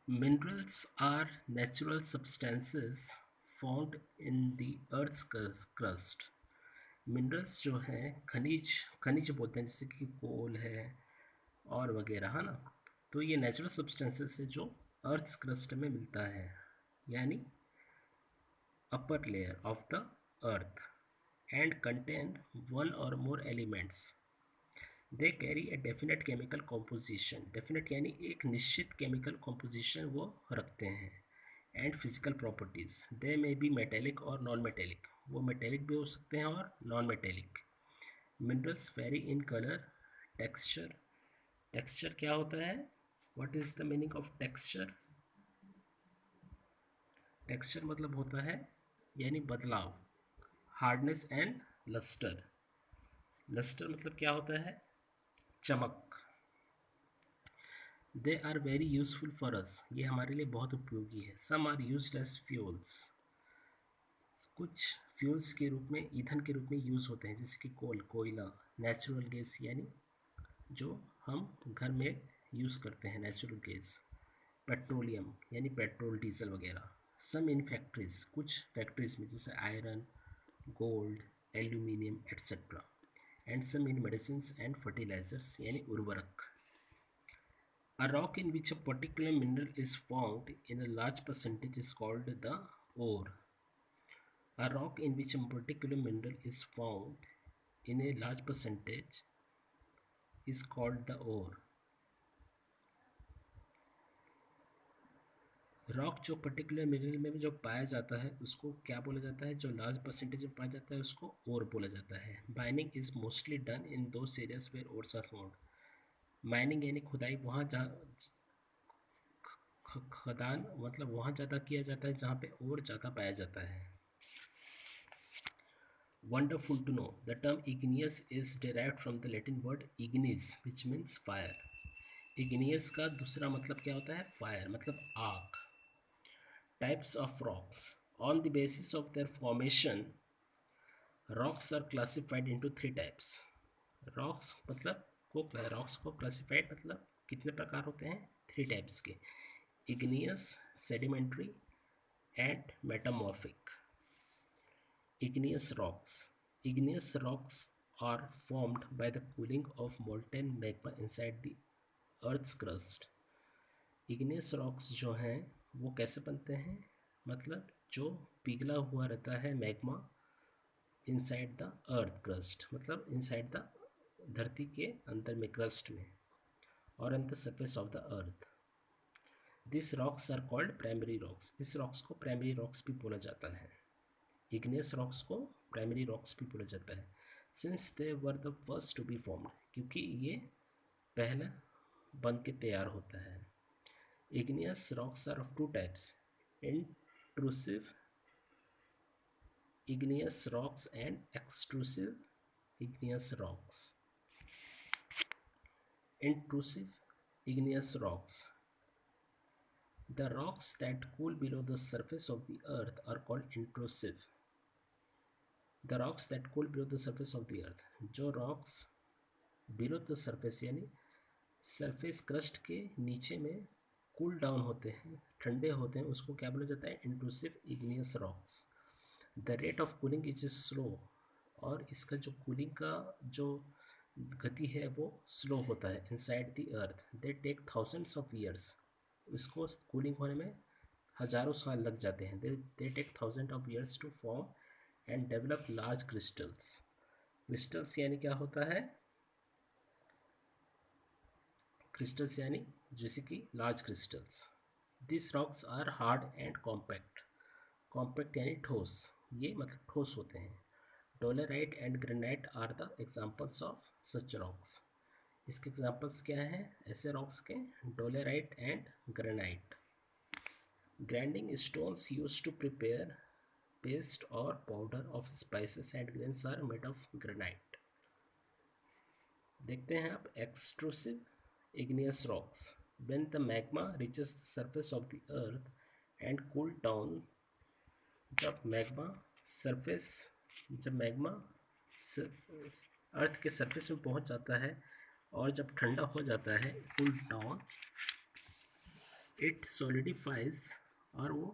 Minerals are natural substances found in the earth's crust. Minerals जो हैं खनिज खनिज बोलते हैं, जैसे कि कोल है और वगैरह, है ना। तो ये नेचुरल सब्सटेंसेस है जो अर्थ क्रस्ट में मिलता है, यानी upper layer of the earth, and contain one और more elements. They carry a definite chemical composition, definite यानी एक निश्चित केमिकल कॉम्पोजिशन वो रखते हैं, and physical properties. They may be metallic और नॉन मेटेलिक, वो मेटेलिक भी हो सकते हैं और non metallic. Minerals vary in colour, texture. Texture क्या होता है? What is the meaning of texture? Texture मतलब होता है यानी बदलाव। Hardness and lustre. लस्टर मतलब क्या होता है? चमक। They are very useful for us, ये हमारे लिए बहुत उपयोगी है। Some are used as fuels, कुछ फ्यूल्स के रूप में, ईंधन के रूप में यूज़ होते हैं, जैसे कि कोल, कोयला। नेचुरल गैस यानी जो हम घर में यूज़ करते हैं, नेचुरल गैस। पेट्रोलियम यानी पेट्रोल, डीजल वगैरह। सम इन फैक्ट्रीज, कुछ फैक्ट्रीज में, जैसे iron, gold, aluminium etcetera. And some in medicine and fertilisers यानी उर्वरक। A rock in which a particular mineral is found in a large percentage is called the ore. A rock in which a particular mineral is found in a large percentage is called the ore. Rock जो particular mineral में जो पाया जाता है उसको क्या बोला जाता है? जो लार्ज परसेंटेज में पाया जाता है उसको ओर बोला जाता है। Mining is mostly done in those areas where ores are found. Mining यानी खुदाई, वहाँ जहाँ खदान मतलब वहाँ ज़्यादा किया जाता है जहाँ पे ओर ज़्यादा पाया जाता है। Wonderful to know. The term igneous is derived from the Latin word ignis, which means fire. Igneous का दूसरा मतलब क्या होता है? Fire, मतलब आग। Types of rocks. On the basis of their formation, rocks are classified into three types. Rocks को classified मतलब कितने प्रकार होते हैं? थ्री टाइप्स के। Igneous, sedimentary and metamorphic. Igneous rocks. Igneous rocks are formed by the cooling of molten magma inside the earth's crust. Igneous rocks जो हैं वो कैसे बनते हैं? मतलब जो पिघला हुआ रहता है magma inside the earth crust, मतलब इनसाइड द धरती के अंदर में, क्रस्ट में, और on the surface of the earth. This rocks are called primary rocks. इस रॉक्स को प्राइमरी रॉक्स भी बोला जाता है। इग्नियस रॉक्स को प्राइमरी रॉक्स भी बोला जाता है, since they were the first to be formed, क्योंकि ये पहला बन के तैयार होता है। Igneous rocks are of two types, intrusive igneous rocks and extrusive igneous rocks. Intrusive igneous rocks. The rocks that cool below the surface of the earth are called intrusive. The rocks that cool below the surface of the earth, जो rocks below the surface यानी surface crust के नीचे में cool down होते हैं, ठंडे होते हैं, उसको क्या बोला जाता है? Intrusive igneous rocks. The rate of cooling is slow, और इसका जो कूलिंग का जो गति है वो स्लो होता है inside the earth. They take thousands of years, इसको कूलिंग होने में हज़ारों साल लग जाते हैं। They take thousand of years to form and develop large crystals. Crystals यानी क्या होता है? क्रिस्टल्स यानी जैसे कि large crystals. This rocks are hard and compact. Compact यानी ठोस, ये मतलब ठोस होते हैं। Dolerite and granite are the examples of such rocks. इसके एग्जाम्पल्स क्या हैं ऐसे रॉक्स के? Dolerite and granite. Grinding stones use to prepare paste और powder of spices and grains are made of granite. देखते हैं आप extrusive igneous rocks. When the magma reaches the surface of the earth and cool down, जब magma अर्थ के surface में पहुंच जाता है और जब ठंडा हो जाता है, कूल डाउन, इट सॉलिडिफाइज, और वो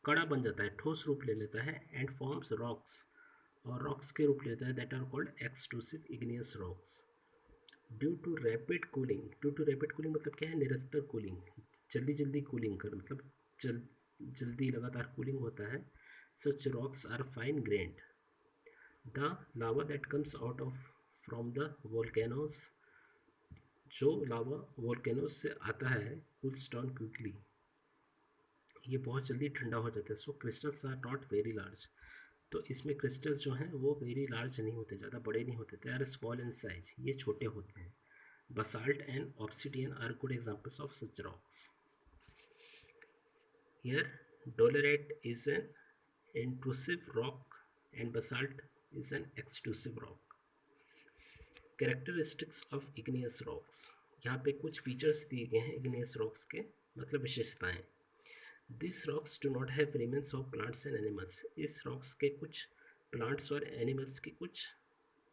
कड़ा बन जाता है, ठोस रूप ले लेता है, एंड फॉर्म्स रॉक्स, और रॉक्स के रूप लेता है, that are called extrusive igneous rocks. Due to rapid cooling मतलब क्या है, निरंतर कूलिंग, जल्दी जल्दी कूलिंग कर, मतलब जल्दी लगातार कूलिंग होता है। Such rocks are fine grained. The lava that comes out of from the volcanoes, जो लावा वोल्केनोज से आता है, कूल्स डाउन क्विकली, ये बहुत जल्दी ठंडा हो जाता है। So crystals are not very large, तो इसमें क्रिस्टल्स जो हैं वो वेरी लार्ज नहीं होते, ज़्यादा बड़े नहीं होते, they are small in size, ये छोटे होते हैं। Basalt and obsidian are good examples of such rocks. Here dolerite is an intrusive rock and basalt is an extrusive rock. Characteristics of igneous rocks, यहाँ पे कुछ फीचर्स दिए गए हैं igneous rocks के, मतलब विशेषताएं। These rocks do not have remains of plants and animals, इस rocks के कुछ plants और animals के कुछ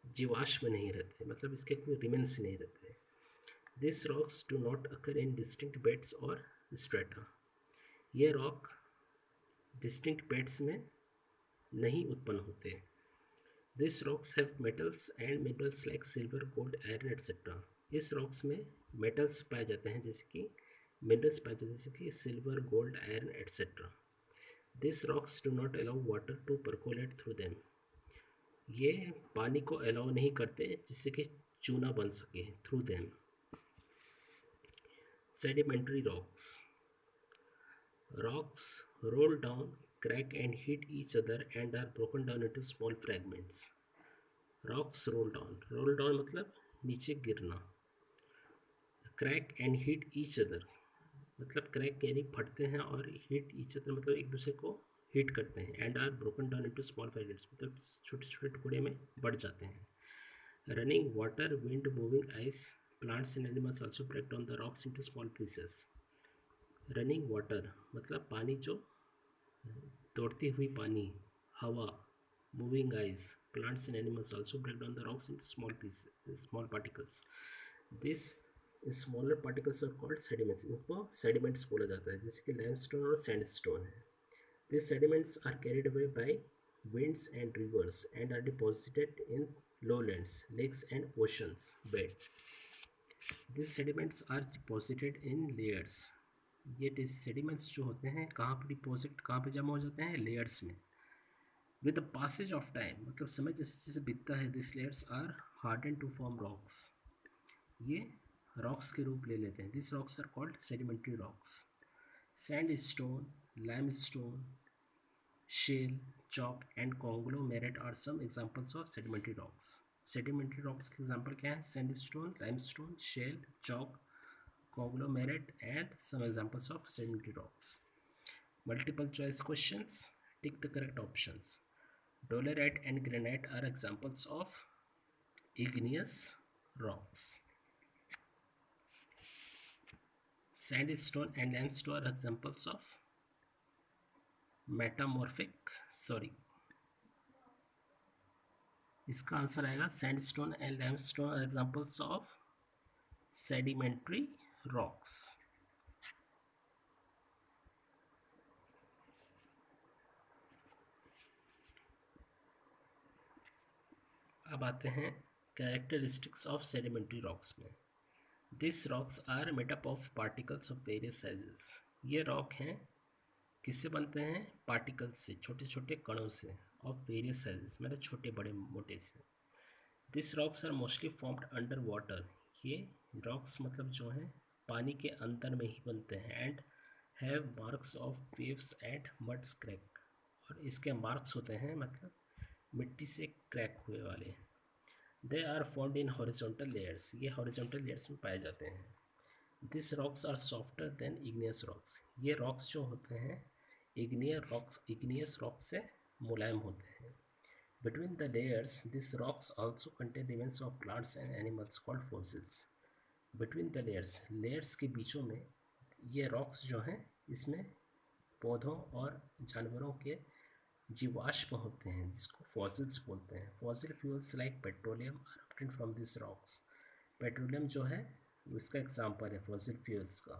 जीवाश्म नहीं रहते, मतलब इसके कोई remains नहीं रहते। These rocks do not occur in distinct beds or strata, ये rock distinct beds में नहीं उत्पन्न होते। This rocks have metals and minerals like silver, gold, iron etcetera, इस रॉक्स में मेटल्स पाए जाते हैं, जैसे कि मिनरल्स पाए जाते हैं, जैसे कि silver, gold, iron etcetera. This rocks do not allow water to percolate through them, ये पानी को अलाउ नहीं करते जिससे कि चूना बन सके through them. Sedimentary rocks, rocks roll down, crack and hit each other and are broken down into small fragments. Rocks roll down मतलब नीचे गिरना। Crack and hit each other मतलब क्रैक यानी फटते हैं, और हिट ईच अदर मतलब एक दूसरे को हिट करते हैं, and are broken down into small fragments मतलब छोटे छोटे टुकड़े में बढ़ जाते हैं। Running water, wind, moving ice, plants and animals also break down the rocks into small pieces. Running water मतलब पानी जो दौड़ती हुई पानी, हवा, moving ice, plants and animals also break down the rocks into small pieces, small particles. This smaller particles are called sediments, इनको sediments बोला जाता है, जैसे कि लाइमस्टोन और सैंडस्टोन है। This sediments are carried away by winds and rivers and are deposited in lowlands, lakes and oceans bed. These sediments are deposited in layers. ये sediments जो होते हैं कहाँ पर डिपॉजिट, कहाँ पर जमा हो जाते हैं, लेयर्स में। With the passage of time मतलब समय जैसे जैसे बीतता है, this layers are harden to form rocks, ये रॉक्स के रूप ले लेते हैं। This rocks are called sedimentary rocks. Sandstone, limestone, shale, chalk and conglomerate are some examples of sedimentary rocks. Sedimentary rocks के एग्जाम्पल क्या है, sandstone, limestone, shale, chalk, conglomerate and some examples of sedimentary rocks. Multiple choice questions, tick the correct options. Dolerite and granite are examples of igneous rocks. Sandstone and limestone are examples of इसका answer आएगा sandstone and limestone are examples of sedimentary rocks. अब आते हैं characteristics of sedimentary rocks में। This rocks are made up of particles of various sizes, ये rock हैं किससे बनते हैं, पार्टिकल्स से, छोटे छोटे कणों से, ऑफ वेरियस साइजेस मतलब छोटे बड़े मोटे से। This rocks are mostly formed under water, ये रॉक्स मतलब जो हैं पानी के अंदर में ही बनते हैं। And have marks of waves and mud crack, और इसके मार्क्स होते हैं मतलब मिट्टी से क्रैक हुए वाले। They are found in horizontal layers, ये हॉरिजॉन्टल लेयर्स में पाए जाते हैं। This rocks are softer than igneous rocks, ये रॉक्स जो होते हैं इग्नियस रॉक्स से मुलायम होते हैं। Between the layers this rocks also contain remains of plants and animals called fossils. Between the layers के बीचों में ये रॉक्स जो हैं इसमें पौधों और जानवरों के जीवाश्म होते हैं, जिसको फॉसिल्स बोलते हैं। Fossil fuels like petroleum are obtained from this rocks, petroleum जो है उसका एग्जाम्पल है फॉसिल फ्यूल्स का।